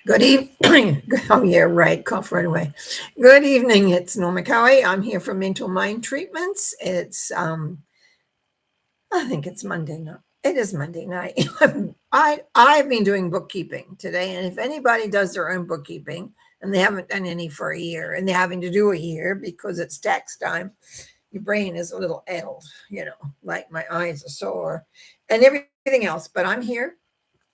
Good evening. Oh, yeah, right. Cough right away. Good evening. It's Norma Cowie. I'm here for Mental Mind Treatments. I think it's Monday night. It is Monday night. I've been doing bookkeeping today, and if anybody does their own bookkeeping and they haven't done any for a year, and they're having to do a year because it's tax time, your brain is a little addled, like my eyes are sore and everything else. But I'm here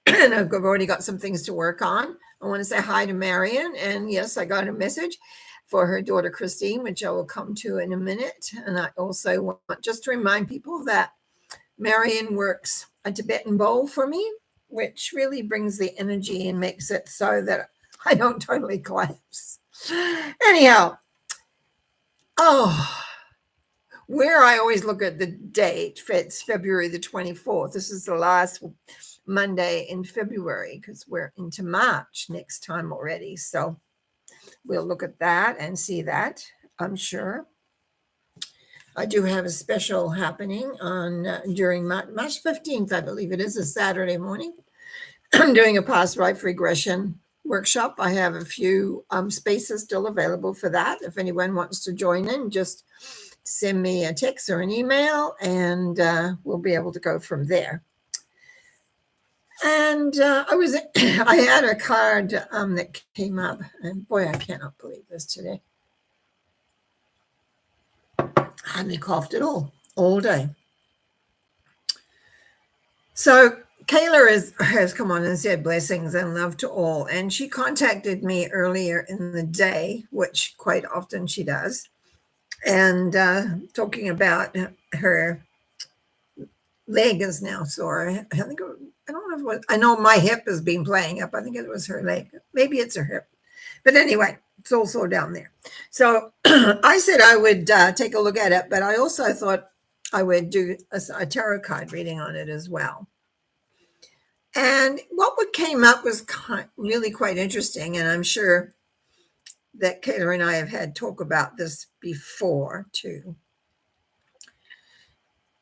and I've already got some things to work on. I want to say hi to Marion. And yes, I got a message for her daughter, Christine, which I will come to in a minute. And I also want just to remind people that Marion works a Tibetan bowl for me, which really brings the energy and makes it so that I don't totally collapse. Anyhow, oh, where I always look at the date, it's February the 24th. This is the last Monday in February because we're into March next time already. So we'll look at that and see that, I'm sure. I do have a special happening on during March 15th, I believe it is, a Saturday morning. I'm doing a past life regression workshop. I have a few spaces still available for that. If anyone wants to join in, just send me a text or an email and we'll be able to go from there. And I had a card that came up, and boy, I cannot believe this today. I hadn't coughed at all day. So Kayla has come on and said blessings and love to all. And she contacted me earlier in the day, which quite often she does, and talking about her leg is now sore. I think I don't know if it was, I know my hip has been playing up. I think it was her leg. Maybe it's her hip. But anyway, it's also down there. So I said I would take a look at it, but I also thought I would do a tarot card reading on it as well. And what came up was really quite interesting. And I'm sure that Kayla and I have had talk about this before too.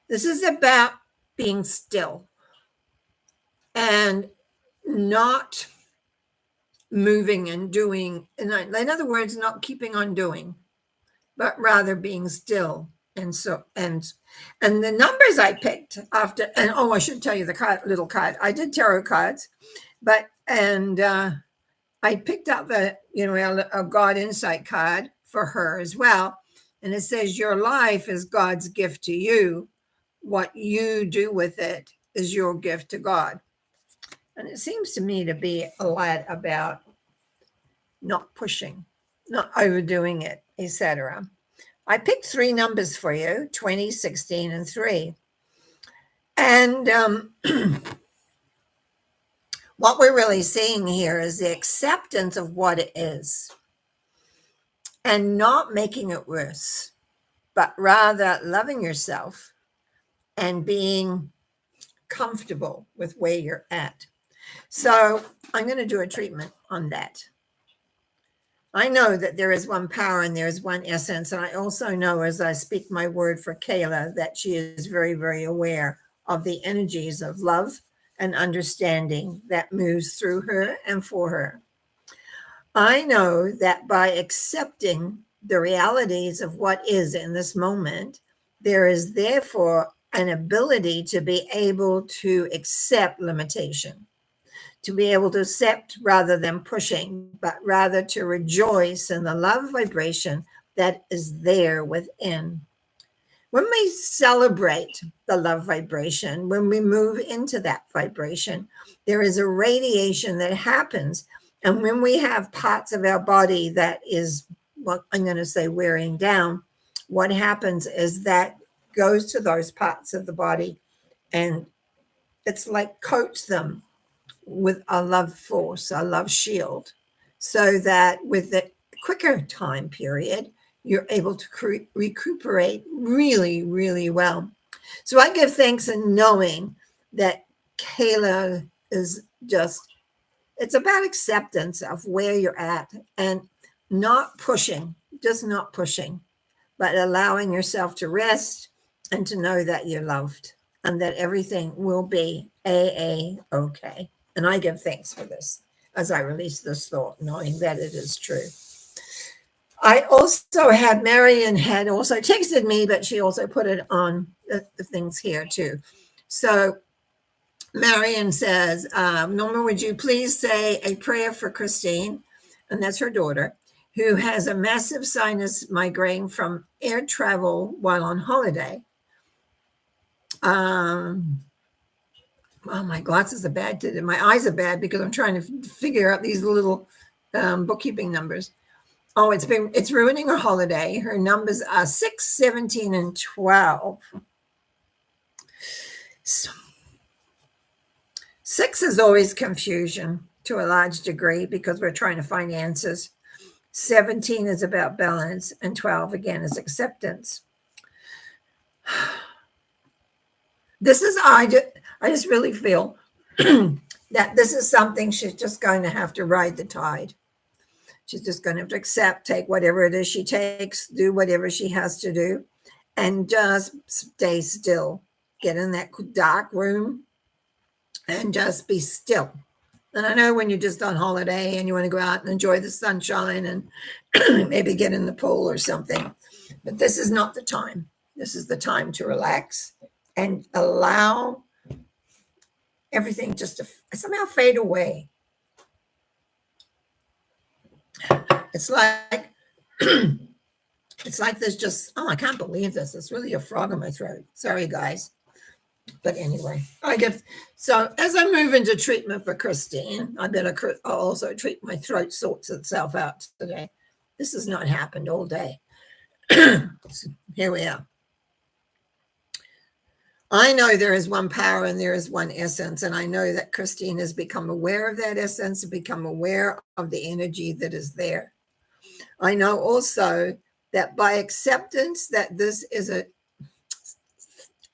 This is about being still and not moving and doing. In other words, not keeping on doing, but rather being still. And the numbers I picked after, and I should tell you the little card. I did tarot cards, I picked out a God Insight card for her as well. And it says, your life is God's gift to you. What you do with it is your gift to God. And it seems to me to be a lot about not pushing, not overdoing it, etc. I picked 3 numbers for you, 20, 16, and 3. And what we're really seeing here is the acceptance of what it is and not making it worse, but rather loving yourself and being comfortable with where you're at. So I'm going to do a treatment on that. I know that there is one power and there is one essence. And I also know, as I speak my word for Kayla, that she is very, very aware of the energies of love and understanding that moves through her and for her. I know that by accepting the realities of what is in this moment, there is therefore an ability to be able to accept limitation, to be able to accept rather than pushing, but rather to rejoice in the love vibration that is there within. When we celebrate the love vibration, when we move into that vibration, there is a radiation that happens. And when we have parts of our body that is, what I'm going to say, wearing down, what happens is that goes to those parts of the body and it's like coats them with a love force, a love shield, so that with the quicker time period, you're able to recuperate really, really well. So I give thanks in knowing that Kayla is it's about acceptance of where you're at and not pushing, just not pushing, but allowing yourself to rest and to know that you're loved and that everything will be A-OK. And I give thanks for this. as I release this thought, knowing that it is true. I also had Marion had also texted me, but she also put it on the things here too. So Marion says, Norma, would you please say a prayer for Christine? And that's her daughter, who has a massive sinus migraine from air travel while on holiday. Oh, my glasses are bad today. My eyes are bad because I'm trying to figure out these little bookkeeping numbers. Oh, it's ruining her holiday. Her numbers are 6, 17, and 12. So, 6 is always confusion to a large degree because we're trying to find answers. 17 is about balance, and 12 again is acceptance. This is I just really feel that this is something she's just going to have to ride the tide. She's just going to have to accept, take whatever it is she takes, do whatever she has to do, and just stay still. Get in that dark room and just be still. And I know when you're just on holiday and you want to go out and enjoy the sunshine and maybe get in the pool or something, but this is not the time. This is the time to relax and allow everything just to somehow fade away. It's like it's like there's just, oh, I can't believe this. It's really a frog in my throat. Sorry, guys. But anyway, so as I move into treatment for Christine, I'll also treat my throat sorts itself out today. This has not happened all day. So here we are. I know there is one power and there is one essence, and I know that Christine has become aware of that essence and become aware of the energy that is there. I know also that by acceptance that this is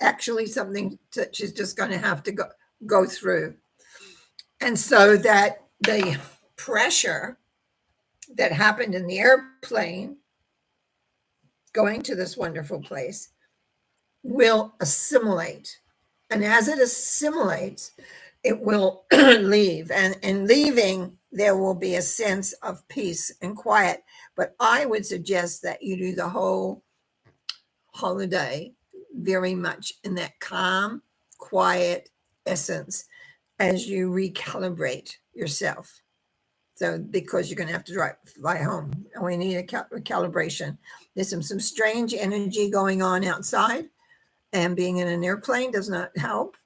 actually something that she's just going to have to go through. And so that the pressure that happened in the airplane going to this wonderful place will assimilate. And as it assimilates, it will leave. And in leaving, there will be a sense of peace and quiet. But I would suggest that you do the whole holiday very much in that calm, quiet essence as you recalibrate yourself. So, because you're going to have to fly home, and we need a recalibration. There's some strange energy going on outside, and being in an airplane does not help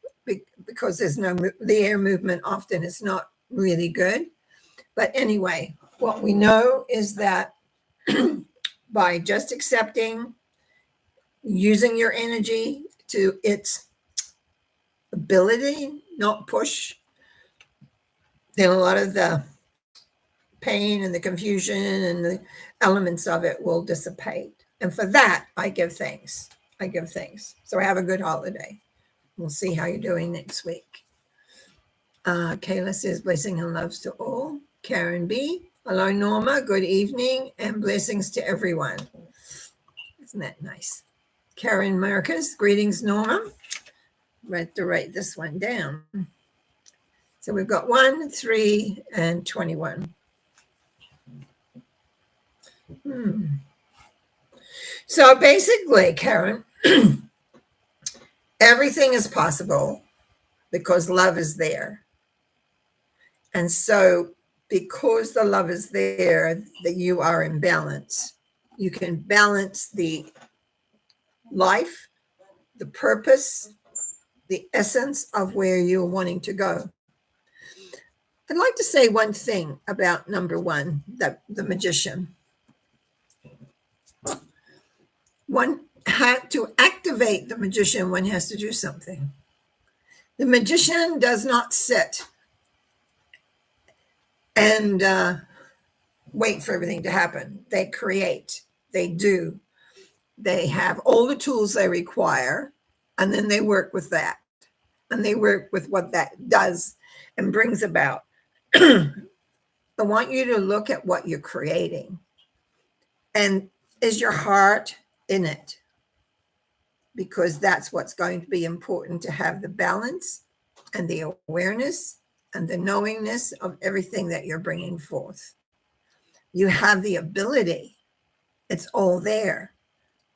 because there's the air movement often is not really good. But anyway, what we know is that by just accepting, using your energy to its ability, not push, then a lot of the pain and the confusion and the elements of it will dissipate. And for that, I give thanks. I give thanks. So have a good holiday. We'll see how you're doing next week. Kayla says, blessing and loves to all. Karen B. Hello, Norma. Good evening and blessings to everyone. Isn't that nice? Karen Marcus, greetings, Norma. I have to write this one down. So we've got 1, 3, and 21. So basically, Karen, everything is possible because love is there. And so because the love is there, that you are in balance. You can balance the life, the purpose, the essence of where you're wanting to go. I'd like to say one thing about number 1, the magician. One had to activate the magician, one has to do something. The magician does not sit and wait for everything to happen. They create, they do. They have all the tools they require, and then they work with that. And they work with what that does and brings about. I want you to look at what you're creating. And is your heart in it? Because that's what's going to be important, to have the balance and the awareness and the knowingness of everything that you're bringing forth. You have the ability, it's all there,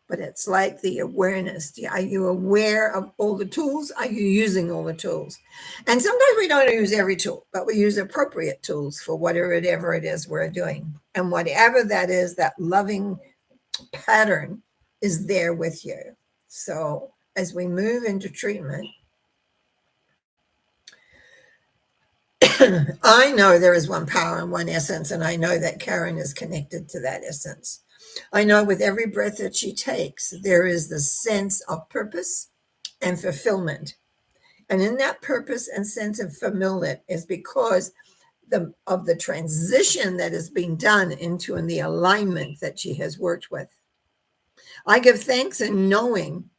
but it's like the awareness. Are you aware of all the tools? Are you using all the tools? And sometimes we don't use every tool, but we use appropriate tools for whatever it is we're doing. And whatever that is, that loving pattern is there with you. So as we move into treatment, I know there is one power and one essence, and I know that Karen is connected to that essence. I know with every breath that she takes, there is the sense of purpose and fulfillment. And in that purpose and sense of fulfillment is because of the transition that is being done into and the alignment that she has worked with. I give thanks in knowing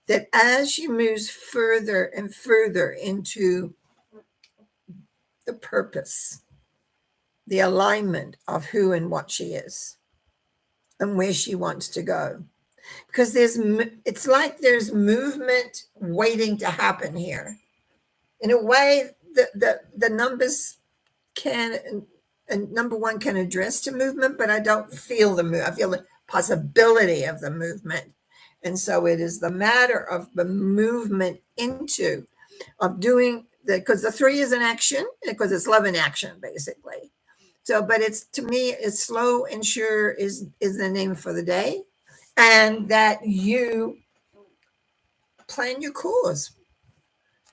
that as she moves further and further into the purpose, the alignment of who and what she is and where she wants to go, because it's like there's movement waiting to happen here. In a way, the numbers can, and number one can address to movement, but I don't feel the move. I feel the possibility of the movement. And so it is the matter of the movement into, of doing because the 3 is an action, because it's love in action, basically. So, but it's, to me, it's slow and sure is the name for the day. And that you plan your course.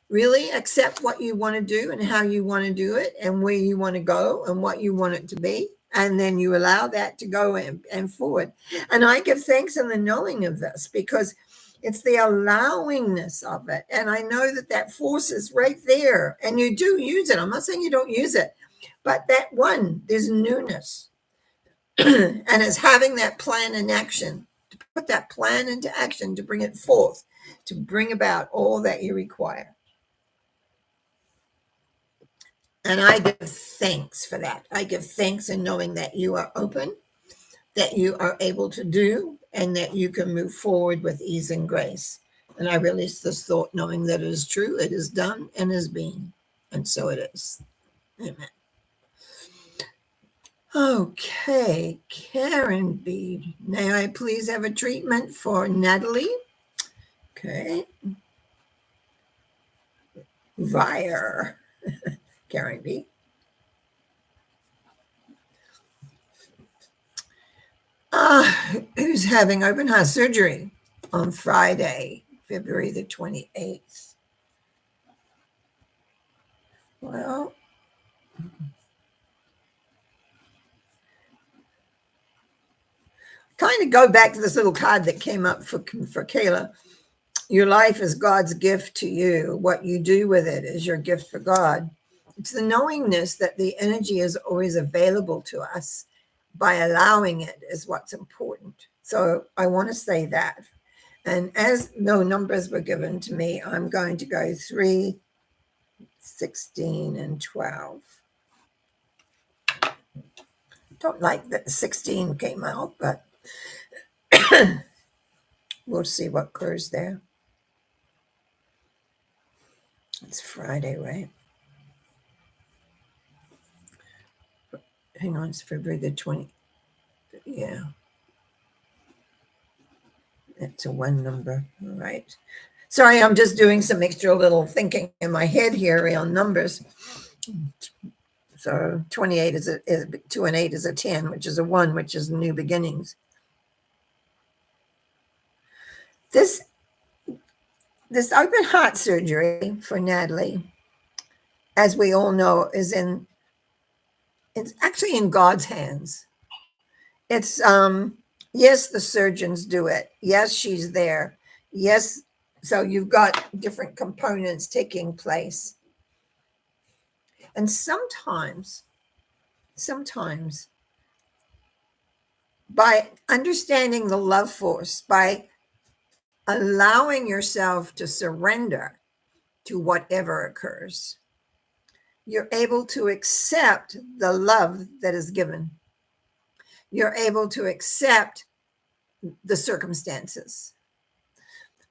Really accept what you want to do and how you want to do it and where you want to go and what you want it to be. And then you allow that to go and forward. And I give thanks in the knowing of this, because it's the allowingness of it. And I know that force is right there, and you do use it. I'm not saying you don't use it, but that one, there's newness. And it's having that plan in action, to put that plan into action, to bring it forth, to bring about all that you require. And I give thanks for that. I give thanks in knowing that you are open, that you are able to do, and that you can move forward with ease and grace. And I release this thought knowing that it is true, it is done, and is being. And so it is. Amen. Okay, Karen B. May I please have a treatment for Natalie? Okay. Vire. Karen B. Who's having open heart surgery on Friday, February the 28th? Well, kind of go back to this little card that came up for Kayla. Your life is God's gift to you. What you do with it is your gift for God. It's the knowingness that the energy is always available to us. By allowing it is what's important. So I want to say that. And as no numbers were given to me, I'm going to go 3, 16, and 12. Don't like that 16 came out, but we'll see what occurs there. It's Friday, right? Hang on, it's February the 20th. Yeah. It's a 1 number. All right. Sorry, I'm just doing some extra little thinking in my head here around numbers. So 28 is 2 and 8 is a 10, which is a 1, which is new beginnings. This open heart surgery for Natalie, as we all know, it's actually in God's hands. It's yes, the surgeons do it. Yes, she's there. Yes, so you've got different components taking place. And sometimes by understanding the love force, by allowing yourself to surrender to whatever occurs, you're able to accept the love that is given. You're able to accept the circumstances.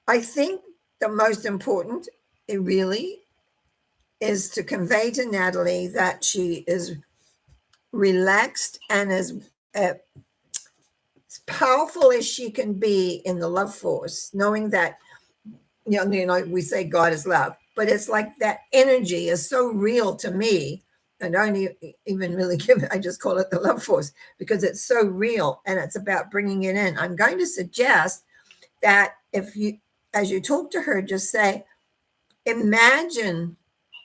I think the most important, really, is to convey to Natalie that she is relaxed and as powerful as she can be in the love force, knowing that, we say God is love, but it's like that energy is so real to me. And I don't even really give it, I just call it the love force because it's so real and it's about bringing it in. I'm going to suggest that if you, as you talk to her, just say, imagine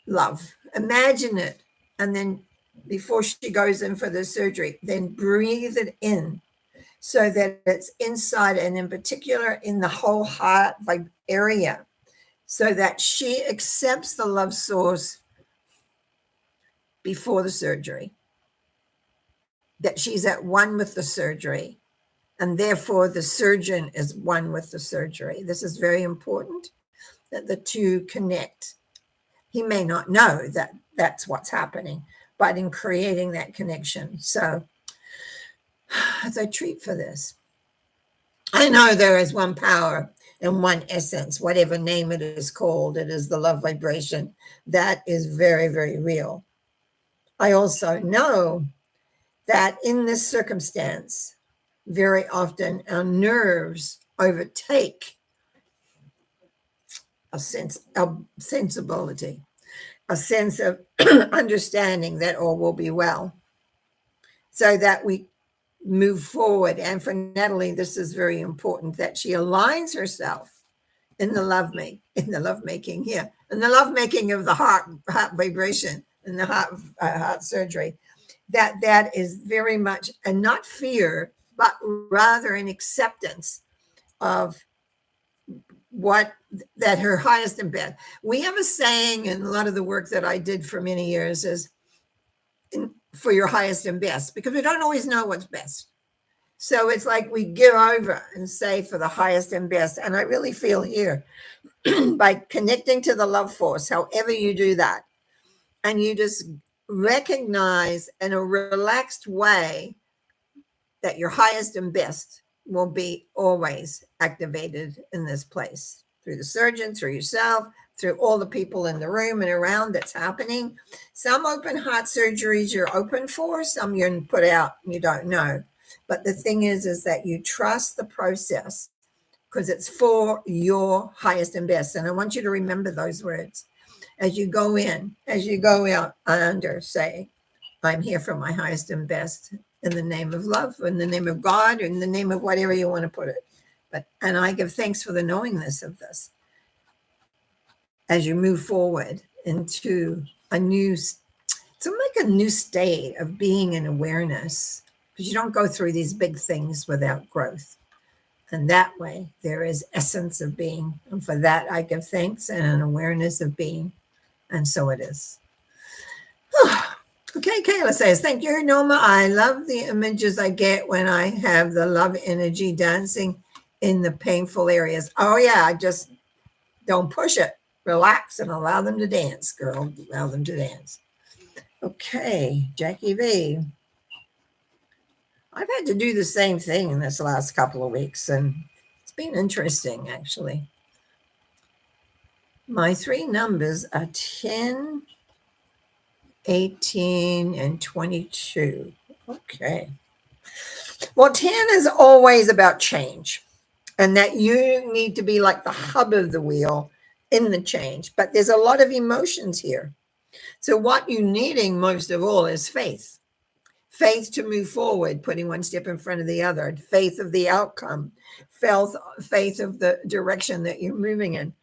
love, imagine it. And then before she goes in for the surgery, then breathe it in so that it's inside and in particular in the whole heart area, so that she accepts the love source before the surgery, that she's at one with the surgery, and therefore the surgeon is one with the surgery. This is very important that the two connect. He may not know that that's what's happening, but in creating that connection. So as I treat for this, I know there is one power and one essence, whatever name it is called, it is the love vibration that is very, very real. I also know that in this circumstance, very often our nerves overtake a sensibility, a sense of understanding that all will be well, so that we move forward. And for Natalie, this is very important that she aligns herself in the lovemaking here, in the lovemaking of the heart vibration and the heart surgery. That is very much, and not fear, but rather an acceptance of what that her highest and best. We have a saying, and a lot of the work that I did for many years is for your highest and best, because we don't always know what's best. So it's like we give over and say for the highest and best. And I really feel here by connecting to the love force, however you do that, and you just recognize in a relaxed way that your highest and best will be always activated in this place through the surgeon, through yourself, through all the people in the room and around that's happening. Some open heart surgeries you're open for, some you're put out and you don't know. But the thing is that you trust the process because it's for your highest and best. And I want you to remember those words as you go in, as you go out under, say, I'm here for my highest and best in the name of love, in the name of God, or in the name of whatever you want to put it. And I give thanks for the knowingness of this as you move forward into a new state of being in awareness, because you don't go through these big things without growth. And that way there is essence of being. And for that, I give thanks and an awareness of being. And so it is. Okay, Kayla says, thank you, Norma. I love the images I get when I have the love energy dancing in the painful areas. Oh, yeah, I just don't push it. Relax and allow them to dance, girl. Allow them to dance. Okay, Jackie V. I've had to do the same thing in this last couple of weeks, and it's been interesting, actually. My three numbers are 10, 18, and 22. Okay. Well, 10 is always about change, and that you need to be like the hub of the wheel in the change. But there's a lot of emotions here. So what you're needing most of all is faith. Faith to move forward, putting one step in front of the other, faith of the outcome, faith of the direction that you're moving in.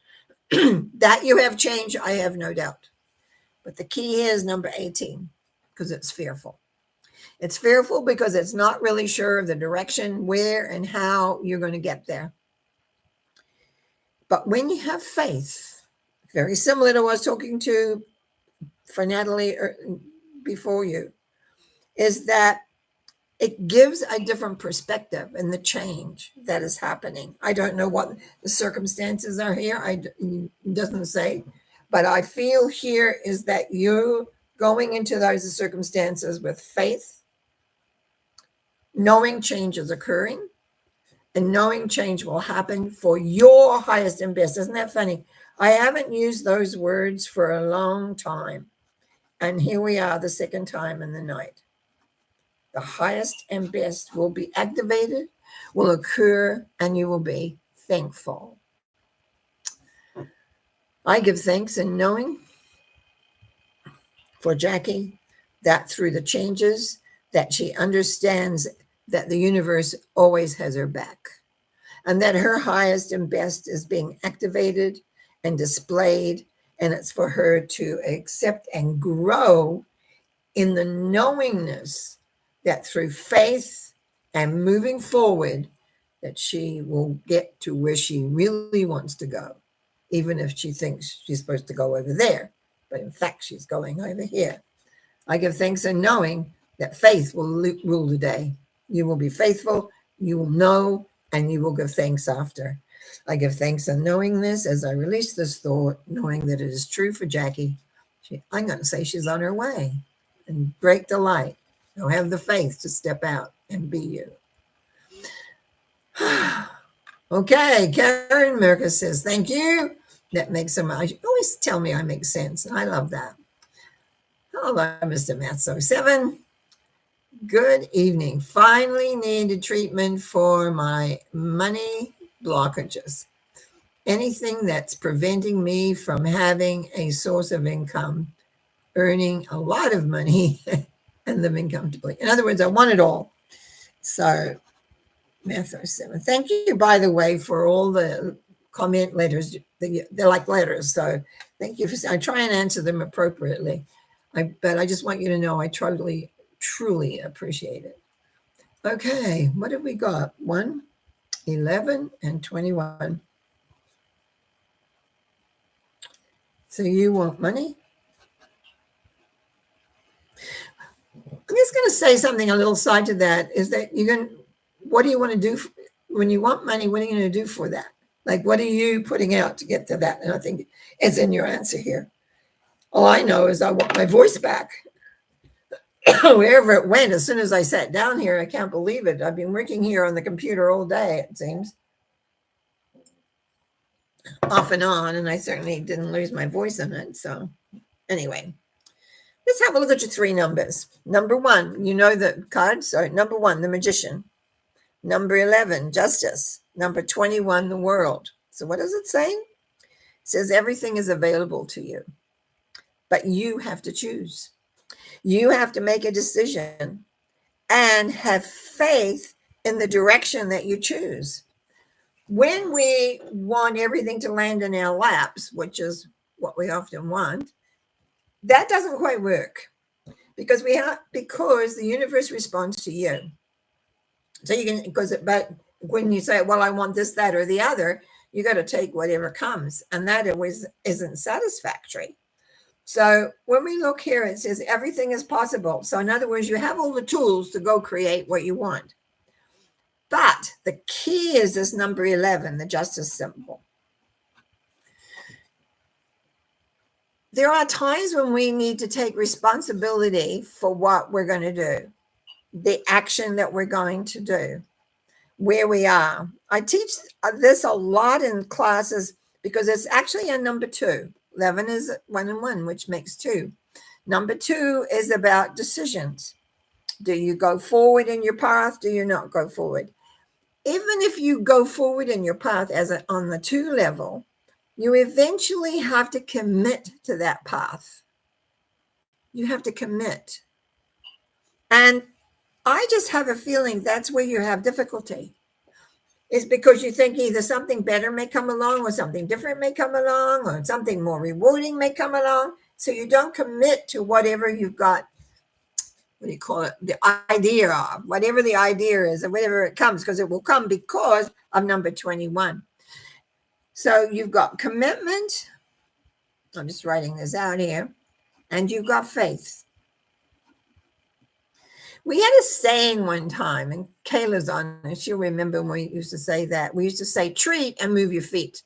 That you have change, I have no doubt. But the key is number 18, because it's fearful. It's fearful because it's not really sure of the direction, where and how you're going to get there. But when you have faith, very similar to what I was talking to for Natalie before you, is that it gives a different perspective in the change that is happening. I don't know what the circumstances are here. It doesn't say, but I feel here is that you're going into those circumstances with faith, knowing change is occurring and knowing change will happen for your highest and best. Isn't that funny? I haven't used those words for a long time. And here we are the second time in the night. The highest and best will be activated, will occur, and you will be thankful. I give thanks in knowing for Jackie that through the changes that she understands that the universe always has her back, and that her highest and best is being activated and displayed, and it's for her to accept and grow in the knowingness that through faith and moving forward, that she will get to where she really wants to go, even if she thinks she's supposed to go over there. But in fact, she's going over here. I give thanks in knowing that faith will rule the day. You will be faithful, you will know, and you will give thanks after. I give thanks in knowing this as I release this thought, knowing that it is true for Jackie. I'm going to say she's on her way. And break the light. You'll have the faith to step out and be you. Okay, Karen Merker says, thank you. That makes so much. You always tell me I make sense. I love that. Hello, Mr. Math 07. Good evening. Finally needed treatment for my money blockages. Anything that's preventing me from having a source of income, earning a lot of money and living comfortably. In other words, I want it all. So, Math 07. Thank you, by the way, for all the comment letters. They're like letters. So thank you. I try and answer them appropriately. But I just want you to know I truly appreciate it. Okay, what have we got? 1, 11, and 21. So you want money? I'm just going to say something a little side to that is that what do you want to do when you want money? What are you going to do for that? Like, what are you putting out to get to that? And I think it's in your answer here. All I know is I want my voice back. Wherever it went, as soon as I sat down here, I can't believe it. I've been working here on the computer all day, it seems. Off and on, and I certainly didn't lose my voice in it. So anyway, let's have a look at your 3 numbers. Number 1, you know the card. So number 1, the Magician. Number 11, Justice. Number 21, the World. So what does it say? It says everything is available to you, but you have to choose. You have to make a decision and have faith in the direction that you choose. When we want everything to land in our laps, which is what we often want, that doesn't quite work because the universe responds to you. So but when you say, well, I want this, that, or the other, you got to take whatever comes, and that always isn't satisfactory. So when we look here, it says everything is possible. So in other words, you have all the tools to go create what you want. But the key is this number 11, the Justice symbol. There are times when we need to take responsibility for what we're going to do, the action that we're going to do, where we are. I teach this a lot in classes because it's actually a number 2. 11 is 1 and 1, which makes 2. Number 2 is about decisions. Do you go forward in your path? Do you not go forward? Even if you go forward in your path on the 2 level, you eventually have to commit to that path. You have to commit. And I just have a feeling that's where you have difficulty. It's because you think either something better may come along or something different may come along or something more rewarding may come along. So you don't commit to whatever you've got, what do you call it, the idea of, whatever the idea is or whatever it comes, because it will come because of number 21. So you've got commitment. I'm just writing this out here. And you've got faith. We had a saying one time, and Kayla's on, and she'll remember when we used to say that. We used to say, treat and move your feet.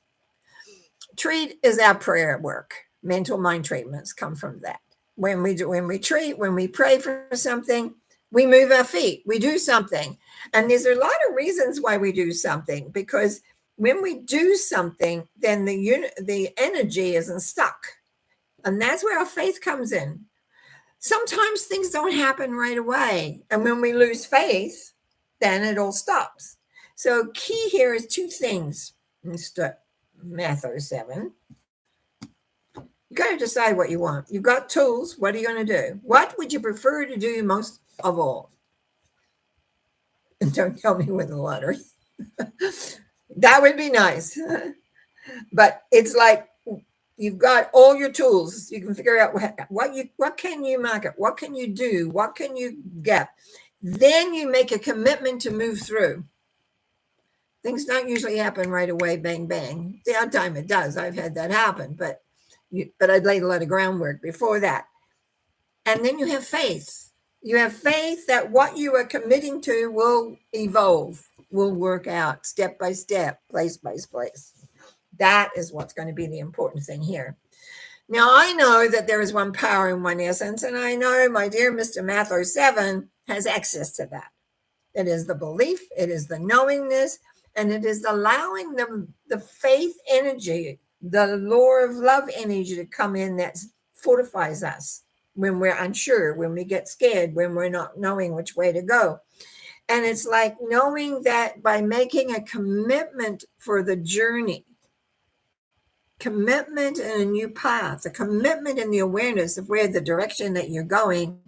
Treat is our prayer work. Mental mind treatments come from that. When we treat, when we pray for something, we move our feet. We do something. And there's a lot of reasons why we do something, because when we do something, then the energy isn't stuck. And that's where our faith comes in. Sometimes things don't happen right away. And when we lose faith, then it all stops. So key here is two things, Mr. Matthew 7. You got to decide what you want. You've got tools. What are you going to do? What would you prefer to do most of all? And don't tell me with the lottery. That would be nice. But it's like you've got all your tools. You can figure out what can you market, what can you do, what can you get. Then you make a commitment to move through. Things don't usually happen right away, bang, bang. The odd time it does. I've had that happen, but I'd laid a lot of groundwork before that. And then you have faith. You have faith that what you are committing to will evolve, will work out step by step, place by place. That is what's going to be the important thing here. Now, I know that there is one power and one essence, and I know my dear Mr. Matthew 7 has access to that. It is the belief, it is the knowingness, and it is allowing the faith energy, the law of love energy to come in that fortifies us when we're unsure, when we get scared, when we're not knowing which way to go. And it's like knowing that by making a commitment for the journey, commitment in a new path, a commitment in the awareness of where the direction that you're going,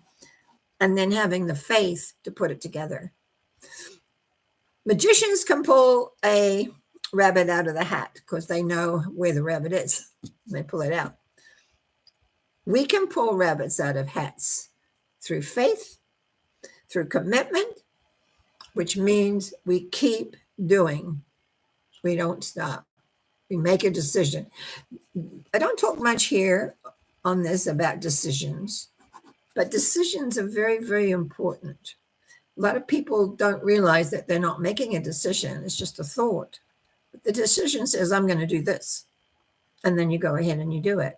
and then having the faith to put it together. Magicians can pull a rabbit out of the hat because they know where the rabbit is. They pull it out. We can pull rabbits out of hats through faith, through commitment, which means we keep doing. We don't stop. We make a decision. I don't talk much here on this about decisions, but decisions are very, very important. A lot of people don't realize that they're not making a decision. It's just a thought. But the decision says, I'm going to do this. And then you go ahead and you do it.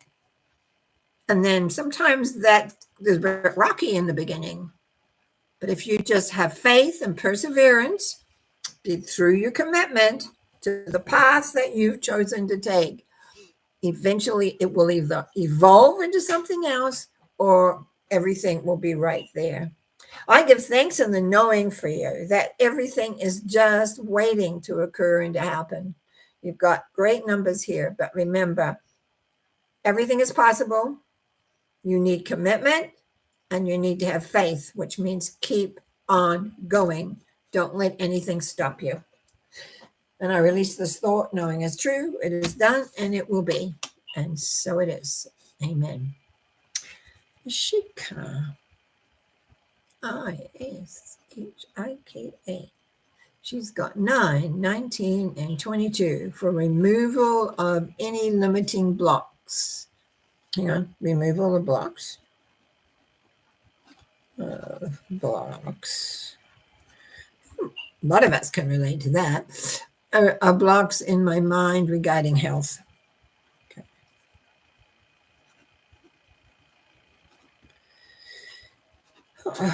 And then sometimes that is rocky in the beginning. But if you just have faith and perseverance through your commitment to the path that you've chosen to take, eventually it will either evolve into something else or everything will be right there. I give thanks in the knowing for you that everything is just waiting to occur and to happen. You've got great numbers here, but remember, everything is possible. You need commitment and you need to have faith, which means keep on going. Don't let anything stop you. And I release this thought, knowing it's true, it is done, and it will be. And so it is. Amen. Shika. ISHIKA. She's got 9, 19, and 22 for removal of any limiting blocks. Hang on, removal of blocks. Blocks. A lot of us can relate to that. Are blocks in my mind regarding health. Okay.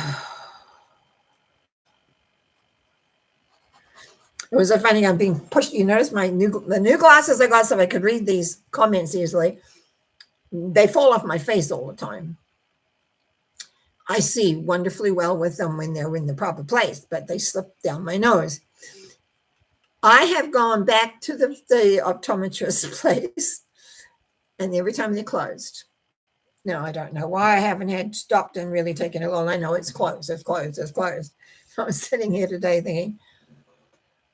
It was so funny. I'm being pushed. You notice the new glasses I got so I could read these comments easily. They fall off my face all the time. I see wonderfully well with them when they're in the proper place, but they slip down my nose. I have gone back to the optometrist's place, and every time they're closed. Now, I don't know why I haven't had stopped and really taken it. Well, I know it's closed. It's closed. It's closed. So I'm sitting here today thinking,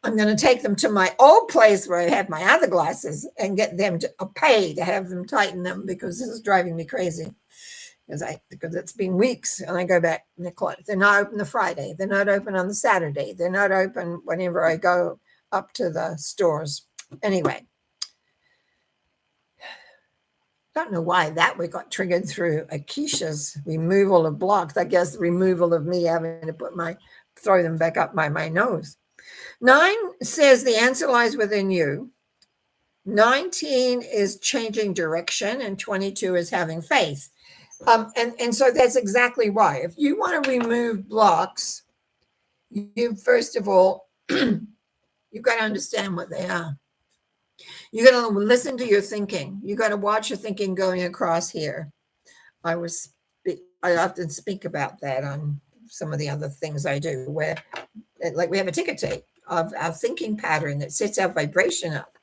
I'm going to take them to my old place where I had my other glasses and get them to pay to have them tighten them because this is driving me crazy. Because it's been weeks and I go back and they're closed. They're not open the Friday. They're not open on the Saturday. They're not open whenever I go up to the stores. Anyway, don't know why that we got triggered through Akeisha's removal of blocks. I guess the removal of me having to throw them back up by my nose. 9 says the answer lies within you. 19 is changing direction, and 22 is having faith. And so that's exactly why. If you want to remove blocks, you first of all, you've got to understand what they are. You got to listen to your thinking. You got to watch your thinking going across here. I often speak about that on some of the other things I do, where like we have a ticker tape of our thinking pattern that sets our vibration up.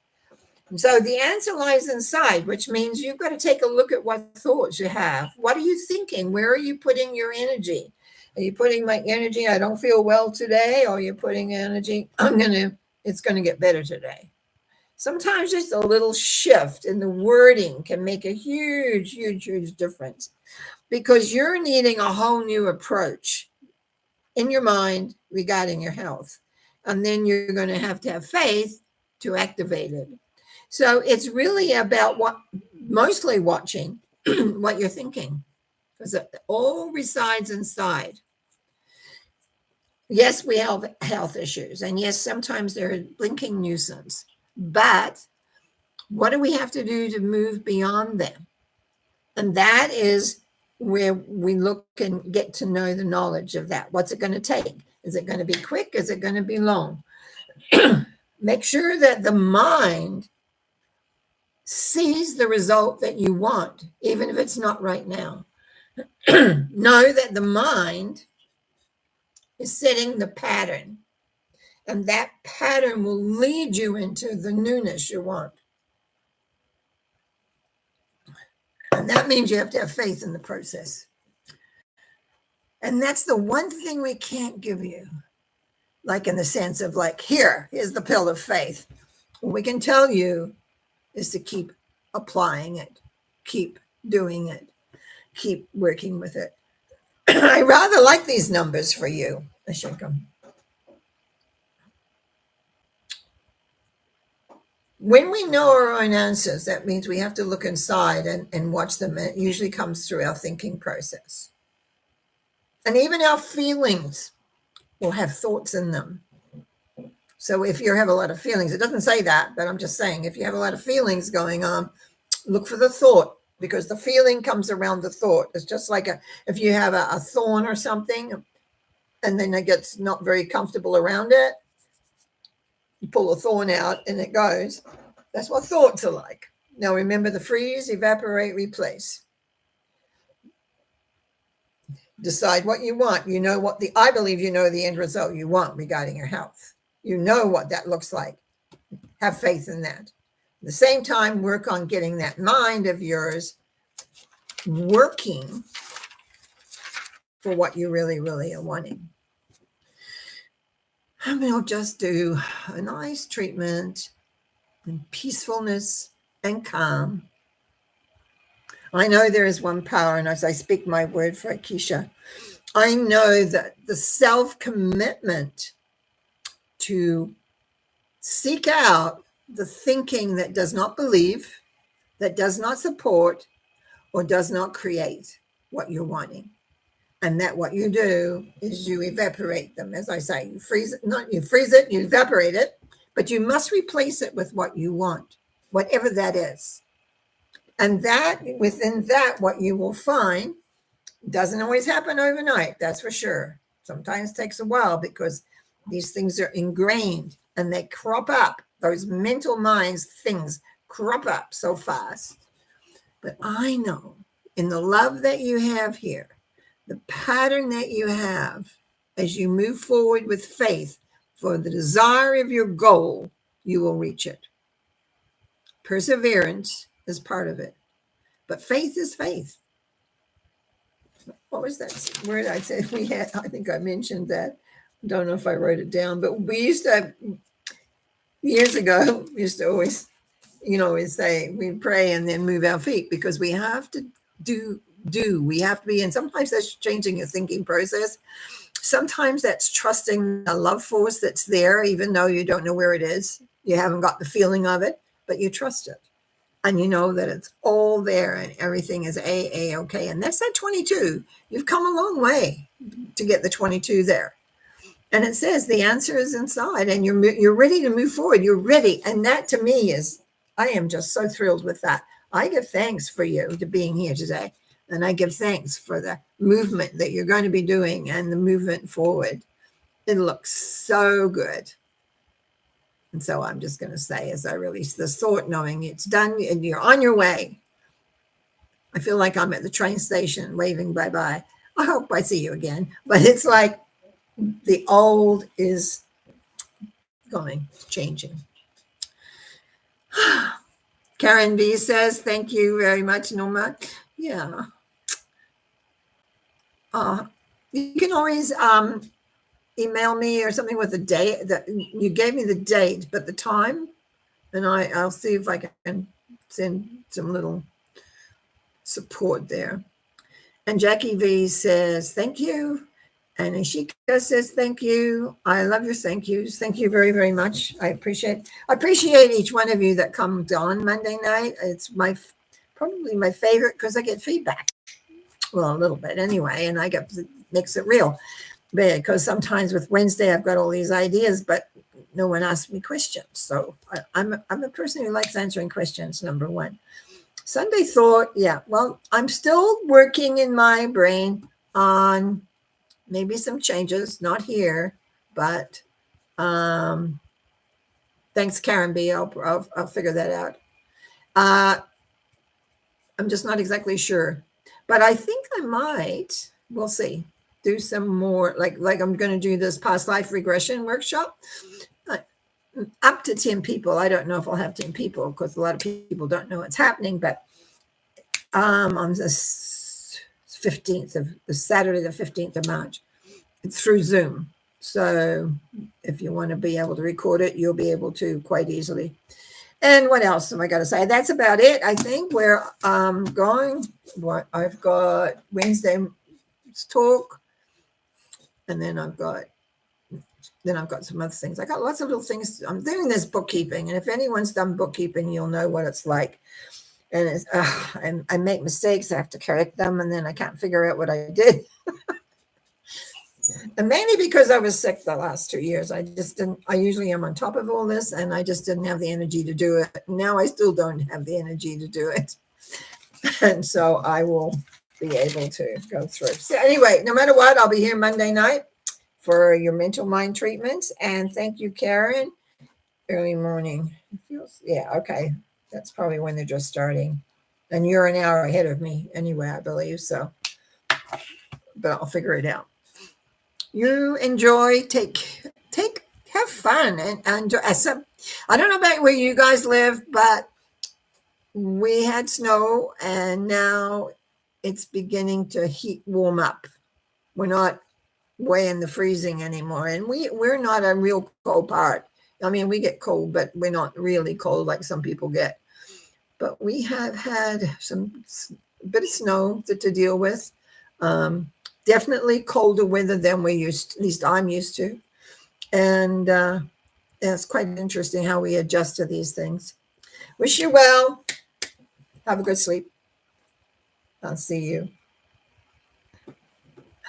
And so the answer lies inside, which means you've got to take a look at what thoughts you have. What are you thinking? Where are you putting your energy? Are you putting my energy, I don't feel well today? Or are you putting energy, it's going to get better today? Sometimes just a little shift in the wording can make a huge, huge, huge difference, because you're needing a whole new approach in your mind regarding your health. And then you're going to have faith to activate it. So it's really about mostly watching what you're thinking, because it all resides inside. Yes, we have health issues, and yes, sometimes they're a blinking nuisance, but what do we have to do to move beyond them? And that is where we look and get to know the knowledge of that. What's it going to take? Is it going to be quick? Is it going to be long? Make sure that the mind sees the result that you want, even if it's not right now. Know that the mind is setting the pattern, and that pattern will lead you into the newness you want. And that means you have to have faith in the process. And that's the one thing we can't give you, like in the sense of like, here's the pill of faith. What we can tell you is to keep applying it, keep doing it, keep working with it. I rather like these numbers for you. I shake them. When we know our own answers, that means we have to look inside and watch them. And it usually comes through our thinking process. And even our feelings will have thoughts in them. So if you have a lot of feelings, it doesn't say that, but I'm just saying, if you have a lot of feelings going on, look for the thought, because the feeling comes around the thought. It's just like if you have a thorn or something, and then it gets not very comfortable around it, you pull a thorn out and it goes. That's what thoughts are like. Now remember the freeze, evaporate, replace. Decide what you want. You know I believe you know the end result you want regarding your health. You know what that looks like. Have faith in that. At the same time, work on getting that mind of yours working for what you really, really are wanting. And we'll just do a nice treatment and peacefulness and calm. I know there is one power, and as I speak my word for Keisha, I know that the self-commitment to seek out the thinking that does not believe, that does not support, or does not create what you're wanting. And that what you do is you evaporate them. As I say, you freeze it, you evaporate it, but you must replace it with what you want, whatever that is. And that within that, what you will find doesn't always happen overnight. That's for sure. Sometimes it takes a while because these things are ingrained and they crop up. Those mental minds, things crop up so fast. But I know in the love that you have here, the pattern that you have as you move forward with faith for the desire of your goal, you will reach it. Perseverance is part of it, but faith is faith. What was that word I said we had? I think I mentioned that. I don't know if I wrote it down, but we used to, years ago, we used to always, say we pray and then move our feet, because we have to do. We have to be, and sometimes that's changing your thinking process. Sometimes that's trusting a love force that's there, even though you don't know where it is. You haven't got the feeling of it, but you trust it. And you know that it's all there and everything is okay. And that's that 22. You've come a long way to get the 22 there. And it says the answer is inside, and you're ready to move forward. You're ready. And that to me is, I am just so thrilled with that. I give thanks for you to being here today. And I give thanks for the movement that you're going to be doing and the movement forward. It looks so good. And so I'm just going to say, as I release this thought, knowing it's done and you're on your way. I feel like I'm at the train station waving bye-bye. I hope I see you again. But it's like the old is going, changing. Karen B says, thank you very much, Norma. Yeah. You can always email me or something with the date that you gave me the date, but the time, and I'll see if I can send some little support there. And Jackie V says, thank you. And Ishika says, thank you. I love your thank yous. Thank you very, very much. I appreciate each one of you that comes on Monday night. It's probably my favorite because I get feedback. Well, a little bit anyway, and makes it real. Because sometimes with Wednesday, I've got all these ideas, but no one asks me questions. So I'm a person who likes answering questions, number one. Sunday thought, yeah, well, I'm still working in my brain on maybe some changes, not here, but thanks, Karen B. I'll figure that out. I'm just not exactly sure, but I think I might, we'll see, do some more, like I'm going to do this past life regression workshop. Up to 10 people. I don't know if I'll have 10 people because a lot of people don't know what's happening, but on the 15th of the Saturday, the 15th of March, it's through Zoom. So if you want to be able to record it, you'll be able to quite easily. And what else am I going to say? That's about it. I think where I'm going, what I've got Wednesday's talk, and then I've got some other things. I got lots of little things. I'm doing this bookkeeping, and if anyone's done bookkeeping, you'll know what it's like. And it's, and I make mistakes. I have to correct them, and then I can't figure out what I did. And mainly because I was sick the last 2 years. I usually am on top of all this, and I just didn't have the energy to do it. Now I still don't have the energy to do it. And so I will be able to go through. So anyway, no matter what, I'll be here Monday night for your mental mind treatments. And thank you, Karen. Early morning. Yeah, okay. That's probably when they're just starting. And you're an hour ahead of me anyway, I believe. So, but I'll figure it out. You enjoy, have fun and enjoy. I don't know about where you guys live, but we had snow and now it's beginning to warm up. We're not way in the freezing anymore. And we're not a real cold part. I mean, we get cold, but we're not really cold like some people get. But we have had a bit of snow to deal with. Definitely colder weather than we're used to, at least I'm used to. And it's quite interesting how we adjust to these things. Wish you well. Have a good sleep. I'll see you.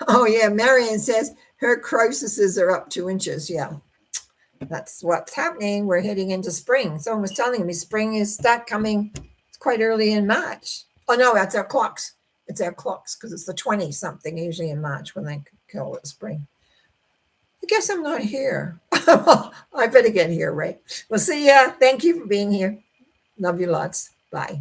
Oh, yeah. Marion says her crocus are up 2 inches. Yeah. That's what's happening. We're heading into spring. Someone was telling me spring is coming. It's quite early in March. Oh, no, that's our clocks. It's our clocks because it's the 20-something usually in March when they call it spring. I guess I'm not here. I better get here, right? Well, see ya. Thank you for being here. Love you lots. Bye.